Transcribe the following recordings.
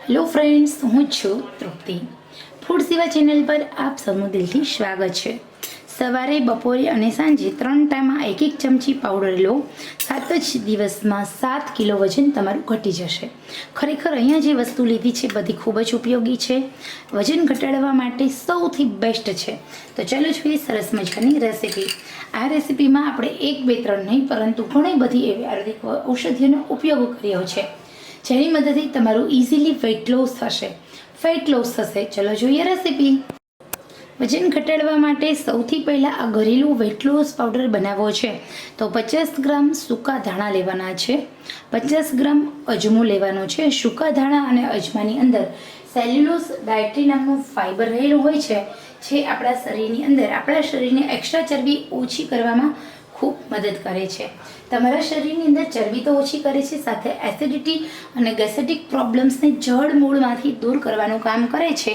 Hello friends, हूँ छूँ तृप्ति। Food सेवा channel पर आप सबનું દિલથી સ્વાગત છે। સવારે, બપોરે અને સાંજે 3 ટાઈમમાં 1-1 ચમચી પાવડર લો। 7 જ દિવસમાં 7 કિલો વજન તમારું ઘટી જશે। ખરેખર અહીંયા જે વસ્તુ લીધી છે બધી ખૂબ જ ઉપયોગી છે, વજન ઘટાડવા માટે સૌથી બેસ્ટ છે। તો ચાલો જોઈએ સરસ મજાની રેસીપી। આ રેસીપીમાં આપણે 1, 2, 3 નહીં પરંતુ ઘણી બધી એવી આયુર્વેદિક ઔષધિઓનો ઉપયોગ કર્યો છે, જેની મદદથી તમારું ઇઝીલી વેઇટ લોસ થશે, ફેટ લોસ થશે। ચલો જોઈએ રેસીપી। વજન ઘટાડવા માટે સૌથી પહેલાં આ ઘરેલું વેઇટ લોસ પાવડર બનાવવો છે તો 50 ગ્રામ સૂકા ધાણા લેવાના છે, 50 ગ્રામ અજમો લેવાનો છે। સૂકા ધાણા અને અજમાની અંદર સેલ્યુલોસ ડાયટ્રી નામનું ફાઇબર રહેલું હોય છે, જે આપણા શરીરની અંદર આપણા શરીરને એક્સ્ટ્રા ચરબી ઓછી કરવામાં ખૂબ મદદ કરે છે। તમારા શરીરની અંદર ચરબી તો ઓછી કરે છે, સાથે એસિડિટી અને ગેસ્ટ્રિક પ્રોબ્લેમ્સને જડ મૂળમાંથી દૂર કરવાનું કામ કરે છે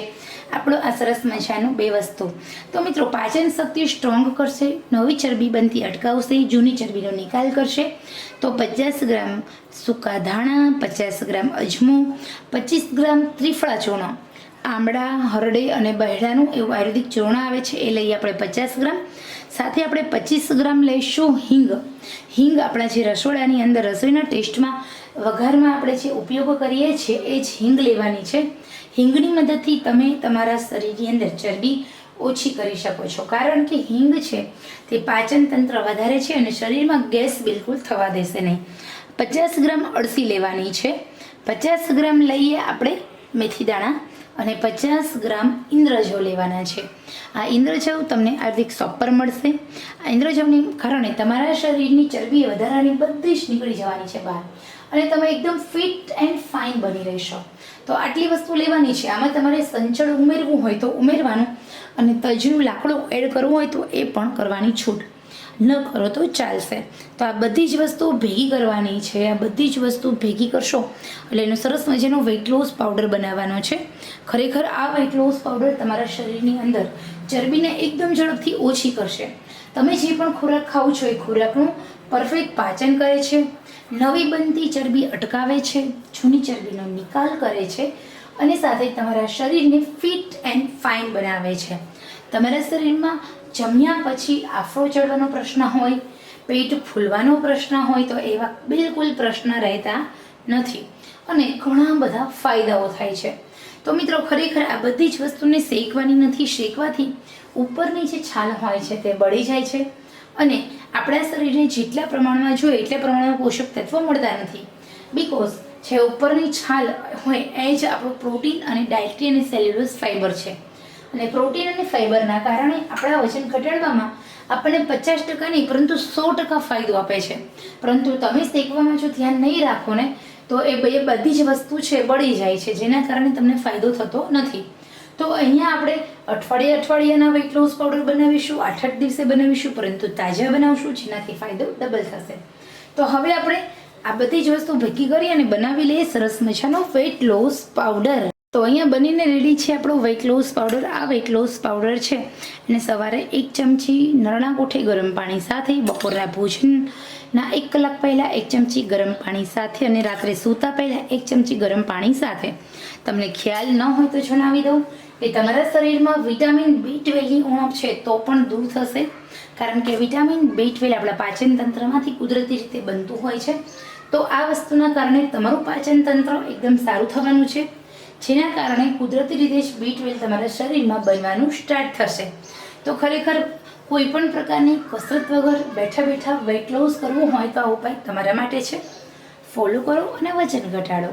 આપણો આ સરસ મજાનું 2 વસ્તુ। તો મિત્રો, પાચન શક્તિ સ્ટ્રોંગ કરશે, નવી ચરબી બનતી અટકાવશે, જૂની ચરબીનો નિકાલ કરશે। તો 50 ગ્રામ સૂકા ધાણા, 50 ગ્રામ અજમો, 25 ગ્રામ ત્રિફળા ચૂર્ણ, આમળા, હરડે અને બહેડાનું એવું આયુર્વેદિક ચૂર્ણ આવે છે એ લઈએ આપણે 50 ગ્રામ। સાથે આપણે 25 ગ્રામ લઈશું હિંગ। હિંગ આપણા જે રસોડાની અંદર રસોઈના ટેસ્ટમાં વઘારમાં આપણે જે ઉપયોગ કરીએ છીએ એ જ હિંગ લેવાની છે। હિંગની મદદથી તમે તમારા શરીરની અંદર ચરબી ઓછી કરી શકો છો, કારણ કે હિંગ છે તે પાચન તંત્ર વધારે છે અને શરીરમાં ગેસ બિલકુલ થવા દેશે નહીં। 50 ગ્રામ અળસી લેવાની છે, 50 ગ્રામ લઈએ આપણે મેથી દાણા અને 50 ગ્રામ ઇન્દ્રજવ લેવાના છે। આ ઇન્દ્રજવ તમને આયુર્વેદિક શોપ પર મળશે। આ ઇન્દ્રજવને કારણે તમારા શરીરની ચરબી વધારાની બધી જ નીકળી જવાની છે બહાર અને તમે એકદમ ફિટ એન્ડ ફાઇન બની રહેશો। તો આટલી વસ્તુ લેવાની છે। આમાં તમારે સંચળ ઉમેરવું હોય તો ઉમેરવાનું અને તજનું લાકડું એડ કરવું હોય તો એ પણ કરવાની છૂટ, ન કરો તો ચાલશે। તો આ બધી જ વસ્તુઓ ભેગી કરવાની છે। આ બધી જ વસ્તુ ભેગી કરશો એટલે એનો સરસ મજાનો વેઇટ લોસ પાવડર બનાવવાનો છે। ખરેખર આ વેઇટ લોસ પાવડર તમારા શરીરની અંદર ચરબીને એકદમ ઝડપથી ઓછી કરશે। તમે જે પણ ખોરાક ખાઓ છો એ ખોરાકનું પરફેક્ટ પાચન કરે છે, નવી બનતી ચરબી અટકાવે છે, જૂની ચરબીનો નિકાલ કરે છે અને સાથે તમારા શરીરને ફિટ એન્ડ ફાઇન બનાવે છે। તમારા શરીરમાં જમ્યા પછી આફરો ચડવાનો પ્રશ્ન હોય, પેટ ફૂલવાનો પ્રશ્ન હોય તો એવા બિલકુલ પ્રશ્ન રહેતા નથી અને ઘણા બધા ફાયદાઓ થાય છે। તો મિત્રો, ખરેખર આ બધી જ વસ્તુને શેકવાની નથી। શેકવાથી ઉપરની જે છાલ હોય છે તે બળી જાય છે અને આપણા શરીરને જેટલા પ્રમાણમાં જોઈએ એટલા પ્રમાણમાં પોષક તત્વો મળતા નથી, બિકોઝ જે ઉપરની છાલ હોય એ જ આપણું પ્રોટીન અને ડાયટ્રી અને સેલ્યુલોસ ફાઇબર છે અને પ્રોટીન અને ફાઇબરના કારણે આપણા વજન ઘટાડવામાં આપણને 50% નહીં પરંતુ 100% ફાયદો આપે છે। પરંતુ તમે શેકવામાં જો ધ્યાન નહીં રાખો ને તો એ બધી જ વસ્તુ છે બળી જાય છે, જેના કારણે તમને ફાયદો થતો નથી। તો અહીંયા આપણે અઠવાડિયાના વેઇટ લોસ પાવડર બનાવીશું, 8 દિવસે બનાવીશું, પરંતુ તાજા બનાવશું જેનાથી ફાયદો ડબલ થશે। તો હવે આપણે આ બધી જ વસ્તુ ભેગી કરી અને બનાવી લઈએ સરસ મજાનો વેઇટ લોસ પાવડર। તો અહીંયા બનીને રેડી છે આપણો વેઇટ લોસ પાવડર। આ વેઇટ લોસ પાવડર છે એને સવારે 1 ચમચી નરણા કોઠે ગરમ પાણી સાથે, બપોરના ભોજનના 1 કલાક પહેલાં 1 ચમચી ગરમ પાણી સાથે અને રાત્રે સૂતા પહેલાં 1 ચમચી ગરમ પાણી સાથે। તમને ખ્યાલ ન હોય તો જણાવી દઉં કે તમારા શરીરમાં વિટામિન B12ની ઉણપ છે તો પણ દૂર થશે, કારણ કે વિટામિન B12 આપણા પાચન તંત્રમાંથી કુદરતી રીતે બનતું હોય છે। તો આ વસ્તુના કારણે તમારું પાચન તંત્ર એકદમ સારું થવાનું છે, જેના કારણે કુદરતી રીતે જ B12 તમારા શરીરમાં બનવાનું સ્ટાર્ટ થશે। તો ખરેખર કોઈ પણ પ્રકારની કસરત વગર બેઠા બેઠા વેઇટ લોસ કરવું હોય તો આ ઉપાય તમારા માટે છે। ફોલો કરો અને વજન ઘટાડો।